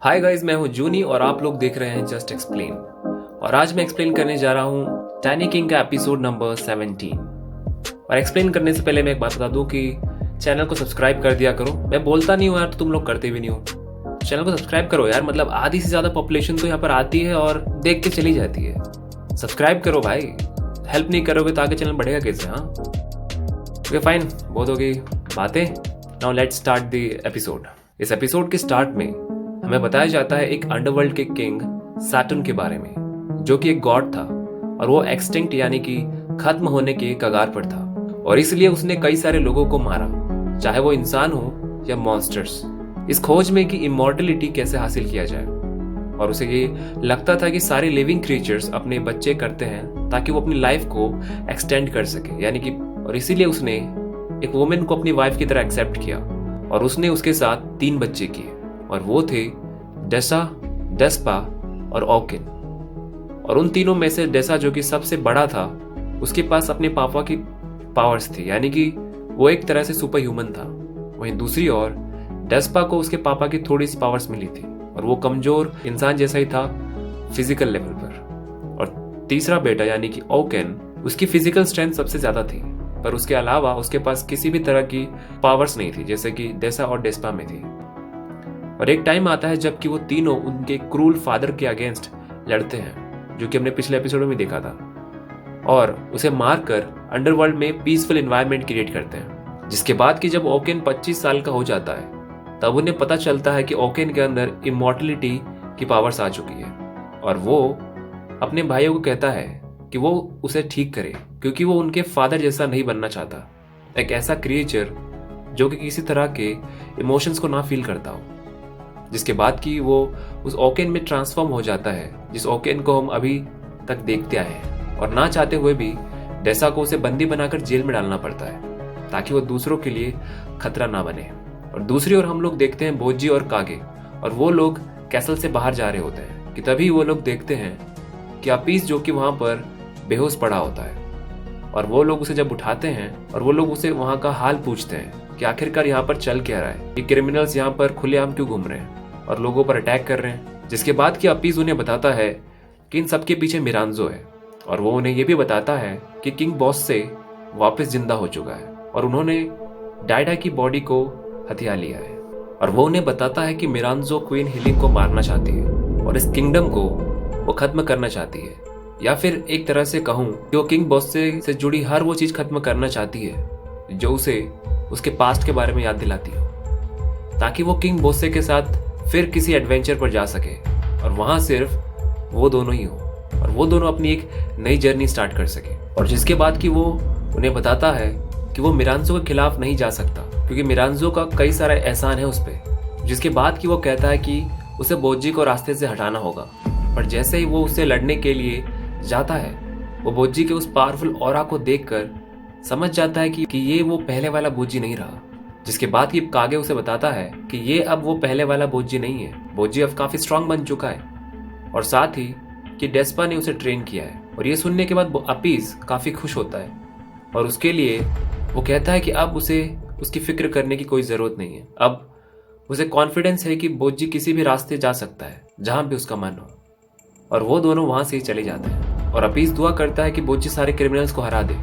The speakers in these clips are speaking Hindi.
हाय गाइस, मैं हूं जूनी और आप लोग देख रहे हैं जस्ट एक्सप्लेन। और आज मैं एक्सप्लेन करने जा रहा हूं टाइनी किंग का एपिसोड नंबर 17। और एक्सप्लेन करने से पहले मैं एक बात बता दूं कि चैनल को सब्सक्राइब कर दिया करो। मैं बोलता नहीं हूं यार, तो तुम लोग करते भी नहीं हो। चैनल को सब्सक्राइब करो यार, मतलब आधी से ज्यादा पॉपुलेशन तो यहाँ पर आती है और देख के चली जाती है। सब्सक्राइब करो भाई, हेल्प नहीं करोगे तो आगे चैनल बढ़ेगा कैसे? हाँ ओके फाइन, बहुत हो गई बातें। Now let's start the episode. इस एपिसोड के स्टार्ट में हमें बताया जाता है एक अंडरवर्ल्ड के किंग सैटर्न के बारे में, जो कि एक गॉड था और वो एक्सटिंक्ट यानी कि खत्म होने के कगार पर था। और इसलिए उसने कई सारे लोगों को मारा, चाहे वो इंसान हो या मॉन्स्टर्स, इस खोज में कि इमॉर्टलिटी कैसे हासिल किया जाए। और उसे ये लगता था कि सारे लिविंग क्रिएचर्स अपने बच्चे करते हैं ताकि वो अपनी लाइफ को एक्सटेंड कर सके, यानी कि और इसीलिए उसने एक वुमेन को अपनी वाइफ की तरह एक्सेप्ट किया और उसने उसके साथ 3 बच्चे किए। और वो थे डेसा, डेस्पा और ओकिन। और उन तीनों में से डेसा, जो कि सबसे बड़ा था, उसके पास अपने पापा की पावर्स थी, यानी कि वो एक तरह से सुपर ह्यूमन था। वहीं दूसरी ओर डेस्पा को उसके पापा की थोड़ी सी पावर्स मिली थी और वो कमजोर इंसान जैसा ही था फिजिकल लेवल पर। और तीसरा बेटा यानी कि ओकेन, उसकी फिजिकल स्ट्रेंथ सबसे ज्यादा थी, पर उसके अलावा उसके पास किसी भी तरह की पावर्स नहीं थी जैसे कि डेसा और डेस्पा में थी। और एक टाइम आता है जबकि वो तीनों उनके क्रूल फादर के अगेंस्ट लड़ते हैं, जो कि हमने पिछले एपिसोड में देखा था, और उसे मारकर अंडरवर्ल्ड में पीसफुल एनवायरनमेंट क्रिएट करते हैं। जिसके बाद कि जब ओकेन 25 साल का हो जाता है तब उन्हें पता चलता है कि ओकेन के अंदर इमॉर्टलिटी की पावर्स आ चुकी है। और वो अपने भाइयों को कहता है कि वो उसे ठीक करे, क्योंकि वो उनके फादर जैसा नहीं बनना चाहता, एक ऐसा क्रिएचर जो कि किसी तरह के इमोशंस को ना फील करता हो। जिसके बाद कि वो उस ओकेन में ट्रांसफॉर्म हो जाता है, जिस ओकेन को हम अभी तक देखते आए हैं। और ना चाहते हुए भी डेसा को उसे बंदी बनाकर जेल में डालना पड़ता है ताकि वो दूसरों के लिए खतरा ना बने। और दूसरी ओर हम लोग देखते हैं बोजी और कागे, और वो लोग कैसल से बाहर जा रहे होते हैं कि तभी वो लोग देखते हैं कि अपीस, जो कि वहां पर बेहोश पड़ा होता है। और वो लोग उसे जब उठाते हैं और वो लोग उसे वहां का हाल पूछते हैं कि आखिरकार यहाँ पर चल क्या रहा है, ये क्रिमिनल्स यहाँ पर खुलेआम क्यों घूम रहे हैं और लोगों पर अटैक कर रहे हैं। जिसके बाद कि अपीस उन्हें बताता है कि इन सबके पीछे मिरांजो है, और वो उन्हें ये भी बताता है कि किंग बॉस से वापस जिंदा हो चुका है और उन्होंने डायडा की बॉडी को हथिया लिया है। और वो उन्हें बताता है कि मिरांजो क्वीन हीलिंग को मारना चाहती है और इस किंगडम को वो खत्म करना चाहती है, या फिर एक तरह से कहूँ कि वो किंग बॉस से जुड़ी हर वो चीज खत्म करना चाहती है जो उसे उसके पास्ट के बारे में याद दिलाती हो, ताकि वो किंग बोस्से के साथ फिर किसी एडवेंचर पर जा सके और वहां सिर्फ वो दोनों ही हो और वो दोनों अपनी एक नई जर्नी स्टार्ट कर सके। और जिसके बाद कि वो उन्हें बताता है कि वो मिरांजो के खिलाफ नहीं जा सकता क्योंकि मिरांजो का कई सारा एहसान है उस पर। जिसके बाद कि वो कहता है कि उसे बोजी को रास्ते से हटाना होगा। पर जैसे ही वो उससे लड़ने के लिए जाता है, वो बोजी के उस पावरफुल ऑरा को देखकर समझ जाता है कि ये वो पहले वाला बोजी नहीं रहा। जिसके बाद कि कागे उसे बताता है कि ये अब वो पहले वाला बोजी नहीं है, बोजी अब काफी स्ट्रांग बन चुका है, और साथ ही कि डेस्पा ने उसे ट्रेन किया है। और ये सुनने के बाद अपीस काफी खुश होता है और उसके लिए वो कहता है कि अब उसे उसकी फिक्र करने की कोई जरूरत नहीं है। अब उसे कॉन्फिडेंस है कि बोजी किसी भी रास्ते जा सकता है जहां भी उसका मन हो। और वो दोनों वहां से ही चले जाते हैं और अपीस दुआ करता है कि बोजी सारे क्रिमिनल्स को हरा दे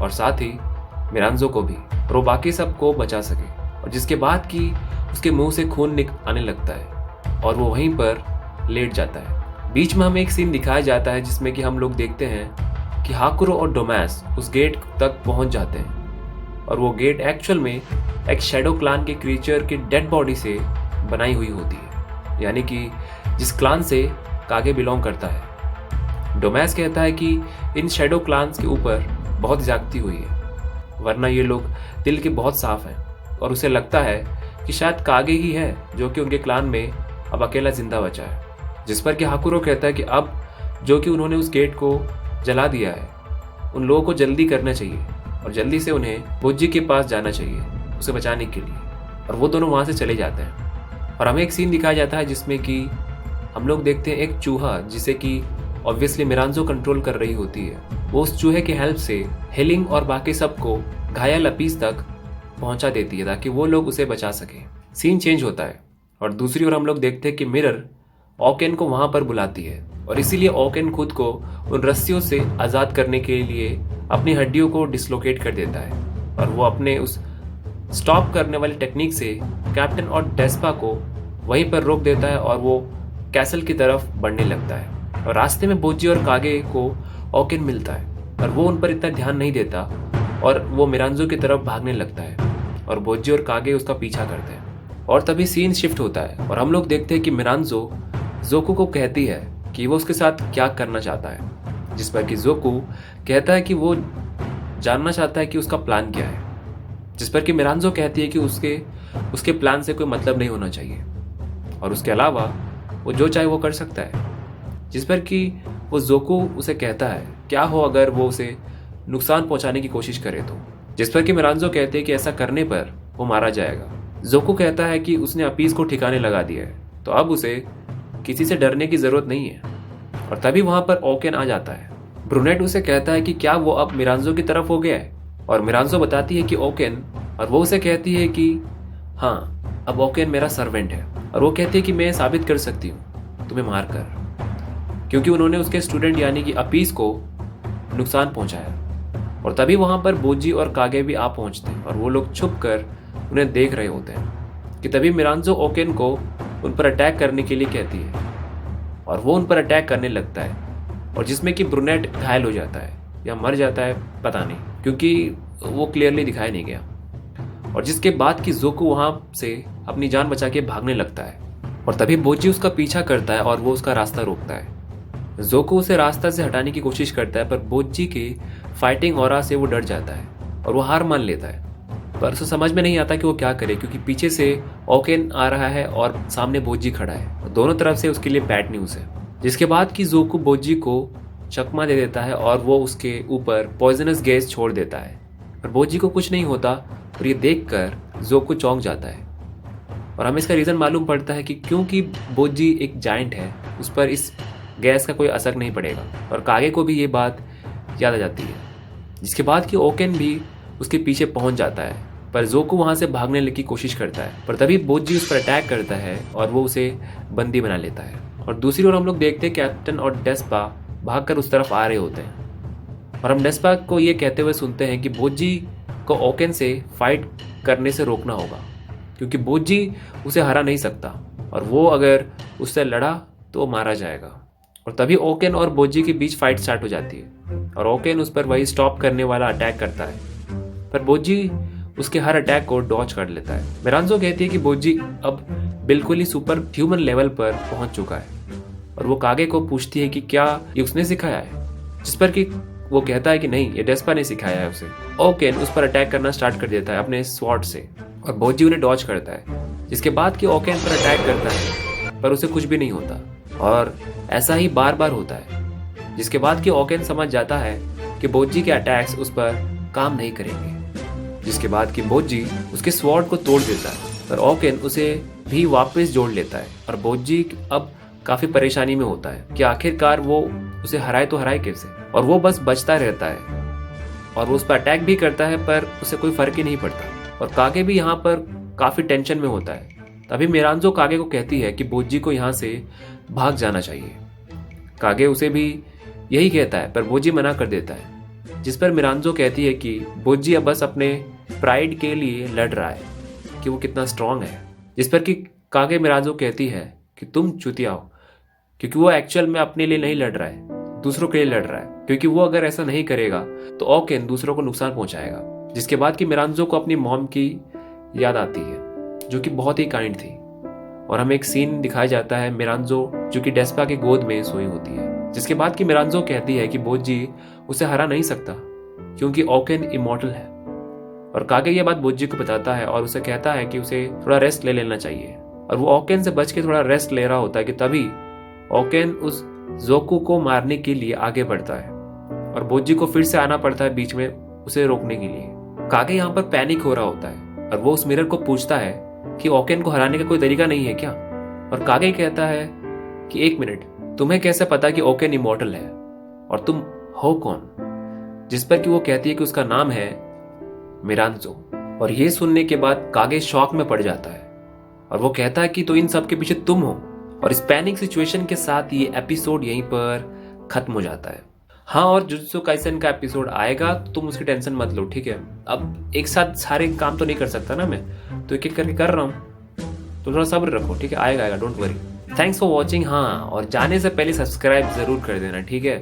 और साथ ही मिरांजो को भी, और वो बाकी सबको बचा सके। और जिसके बाद कि उसके मुंह से खून आने लगता है और वो वहीं पर लेट जाता है। बीच में हमें एक सीन दिखाया जाता है जिसमें कि हम लोग देखते हैं कि हाकुरो और डोमैस उस गेट तक पहुंच जाते हैं, और वो गेट एक्चुअल में एक शैडो क्लान के क्रीचर की डेड बॉडी से बनाई हुई होती है, यानी कि जिस क्लान से कागे बिलोंग करता है। डोमैस कहता है कि इन शैडो क्लान्स के ऊपर बहुत ज्यादती हुई है, वरना ये लोग दिल के बहुत साफ हैं। और उसे लगता है कि शायद कागे ही है जो कि उनके क्लान में अब अकेला जिंदा बचा है। जिस पर कि हाकुरो कहता है कि अब जो कि उन्होंने उस गेट को जला दिया है, उन लोगों को जल्दी करना चाहिए और जल्दी से उन्हें बोजी के पास जाना चाहिए उसे बचाने के लिए। और वो दोनों वहां से चले जाते हैं और हमें एक सीन दिखाया जाता है जिसमें कि हम लोग देखते हैं एक चूहा, जिसे कि ऑब्वियसली मिरांजो कंट्रोल कर रही होती है, वो उस चूहे के हेल्प से हीलिंग और बाकी सबको घायल अपीस तक पहुंचा देती है ताकि वो लोग उसे बचा सके। सीन चेंज होता है और दूसरी ओर हम लोग देखते हैं कि मिरर ओकेन को वहां पर बुलाती है और इसीलिए ओकेन खुद को उन रस्सियों से आज़ाद करने के लिए अपनी हड्डियों को डिसलोकेट कर देता है और वो अपने उस स्टॉप करने वाली टेक्निक से कैप्टन और डेस्पा को वहीं पर रोक देता है और वो कैसल की तरफ बढ़ने लगता है। और रास्ते में बोजी और कागे को ओकेन मिलता है और वो उन पर इतना ध्यान नहीं देता और वो मिरांजो की तरफ भागने लगता है और बोजी और कागे उसका पीछा करते हैं। और तभी सीन शिफ्ट होता है और हम लोग देखते हैं कि मिरांजो जोको को कहती है कि वो उसके साथ क्या करना चाहता है, जिस पर कि जोको कहता है कि वो जानना चाहता है कि उसका प्लान क्या है, जिस पर कि मिरांजो कहती है कि उसके प्लान से कोई मतलब नहीं होना चाहिए और उसके अलावा वो जो चाहे वो कर सकता है। जिस पर कि वो जोको उसे कहता है क्या हो अगर वो उसे नुकसान पहुंचाने की कोशिश करे तो, जिस पर कि मिरांजो कहते हैं कि ऐसा करने पर वो मारा जाएगा। जोको कहता है कि उसने अपीस को ठिकाने लगा दिया है तो अब उसे किसी से डरने की जरूरत नहीं है। और तभी वहां पर ओकेन आ जाता है। ब्रूनेट उसे कहता है कि क्या वो अब मिरांजो की तरफ हो गया है और मिरांजो बताती है कि ओकेन, और वो उसे कहती है कि हाँ अब ओकेन मेरा सर्वेंट है और वो कहती है कि मैं साबित कर सकती हूँ तुम्हें मारकर, क्योंकि उन्होंने उसके स्टूडेंट यानी कि अपीस को नुकसान पहुंचाया। और तभी वहां पर बोजी और कागे भी आ पहुंचते हैं और वो लोग छुप कर उन्हें देख रहे होते हैं कि तभी मिरांजो ओकेन को उन पर अटैक करने के लिए कहती है और वो उन पर अटैक करने लगता है और जिसमें कि ब्रूनेट घायल हो जाता है या मर जाता है पता नहीं, क्योंकि वो क्लियरली दिखाया नहीं गया। और जिसके बाद कि जोको वहां से अपनी जान बचा के भागने लगता है और तभी बोजी उसका पीछा करता है और वो उसका रास्ता रोकता है। जोको उसे रास्ता से हटाने की कोशिश करता है पर बोजी के फाइटिंग ऑरा से वो डर जाता है और वो हार मान लेता है। पर उसे समझ में नहीं आता कि वो क्या करे, क्योंकि पीछे से ओकेन आ रहा है और सामने बोजी खड़ा है। दोनों तरफ से उसके लिए बैड न्यूज है। जिसके बाद कि जोको बोजी को चकमा दे देता है और वो उसके ऊपर पॉइजनस गैस छोड़ देता है पर बोजी को कुछ नहीं होता और ये देखकर जोको चौंक जाता है। और हमें इसका रीज़न मालूम पड़ता है कि क्योंकि बोजी एक जायंट है उस पर इस गैस का कोई असर नहीं पड़ेगा और कागे को भी ये बात याद आ जाती है। जिसके बाद कि ओकेन भी उसके पीछे पहुंच जाता है पर जोको वहां से भागने की कोशिश करता है पर तभी बोजी उस पर अटैक करता है और वो उसे बंदी बना लेता है। और दूसरी ओर हम लोग देखते हैं कैप्टन और डेस्पा भागकर उस तरफ आ रहे होते हैं और हम डेस्पा को ये कहते हुए सुनते हैं कि बोजी को ओकेन से फाइट करने से रोकना होगा क्योंकि बोजी उसे हरा नहीं सकता और वो अगर उससे लड़ा तो मारा जाएगा। और तभी ओकेन और बोजी के बीच फाइट स्टार्ट हो जाती है और ओकेन उस पर वही स्टॉप करने वाला अटैक करता है पर बोजी उसके हर अटैक को डॉज कर लेता है। मिरांजो कहती है कि बोजी अब बिल्कुल ही सुपर ह्यूमन लेवल पर पहुंच चुका है और वो कागे को पूछती है कि क्या ये उसने सिखाया है, जिस पर कि वो कहता है कि नहीं, ये डेस्पा ने सिखाया है उसे। ओकेन उस पर अटैक करना स्टार्ट कर देता है अपने स्वॉर्ड से और बोजी उन्हें डॉज करता है, जिसके बाद कि ओकेन पर अटैक करता है पर उसे कुछ भी नहीं होता और ऐसा ही बार बार होता है। जिसके बाद कि ओकेन समझ जाता है कि बोजी के अटैक्स उस पर काम नहीं करेंगे, जिसके बाद कि बोजी उसके स्वॉर्ड को तोड़ देता है पर ओकेन उसे भी वापस जोड़ लेता है और बोजी अब काफी परेशानी में होता है कि आखिरकार वो उसे हराए तो हराए कैसे, और वो बस बचता रहता है और वो उस पर अटैक भी करता है पर उसे कोई फर्क ही नहीं पड़ता। और कागे भी यहाँ पर काफी टेंशन में होता है। तभी मिरांजो कागे को कहती है कि बोजी को यहाँ से भाग जाना चाहिए। कागे उसे भी यही कहता है पर बोजी मना कर देता है, जिस पर मिरांजो कहती है कि बोजी अब बस अपने प्राइड के लिए लड़ रहा है कि वो कितना स्ट्रांग है। जिस पर कि कागे मिरांजो कहती है कि तुम चुतिया हो, क्योंकि वो एक्चुअल में अपने लिए नहीं लड़ रहा है, दूसरों के लिए लड़ रहा है, क्योंकि वो अगर ऐसा नहीं करेगा तो ओकेन दूसरों को नुकसान पहुंचाएगा। जिसके बाद कि मिरांजो को अपनी मॉम की याद आती है जो कि बहुत ही काइंड थी और हमें एक सीन दिखाया जाता है मिरांजो जो कि डेस्पा के गोद में सोई होती है। जिसके बाद कि मिरांजो कहती है कि बोजी उसे हरा नहीं सकता क्योंकि ओकेन इमॉर्टल है। और कागे ये बात बोजी को बताता है और उसे कहता है कि उसे थोड़ा रेस्ट ले लेना चाहिए और वो ओकेन से बच के थोड़ा रेस्ट ले रहा होता है कि तभी ओकेन उस जोको को मारने के लिए आगे बढ़ता है और बोजी को फिर से आना पड़ता है बीच में उसे रोकने के लिए। कागे यहाँ पर पैनिक हो रहा होता है और वो उस मिरर को पूछता है कि ओकेन को हराने का कोई तरीका नहीं है क्या। और कागे कहता है कि एक मिनट, तुम्हें कैसे पता कि ओकेन इमॉर्टल है और तुम हो कौन। जिस पर कि वो कहती है कि उसका नाम है मिरांजो। और ये सुनने के बाद कागे शॉक में पड़ जाता है और वो कहता है कि तो इन सब के पीछे तुम हो। और इस पैनिक सिचुएशन के साथ ये एपिसोड यहीं पर खत्म हो जाता है। हाँ, और जुजुत्सु काइसेन का एपिसोड आएगा तो तुम उसकी टेंशन मत लो, ठीक है। अब एक साथ सारे काम तो नहीं कर सकता ना मैं, तो एक एक करके कर रहा हूँ, तो थोड़ा सब्र रखो, ठीक है। आएगा, don't worry. Thanks for watching. हाँ, और जाने से पहले सब्सक्राइब जरूर कर देना, ठीक है।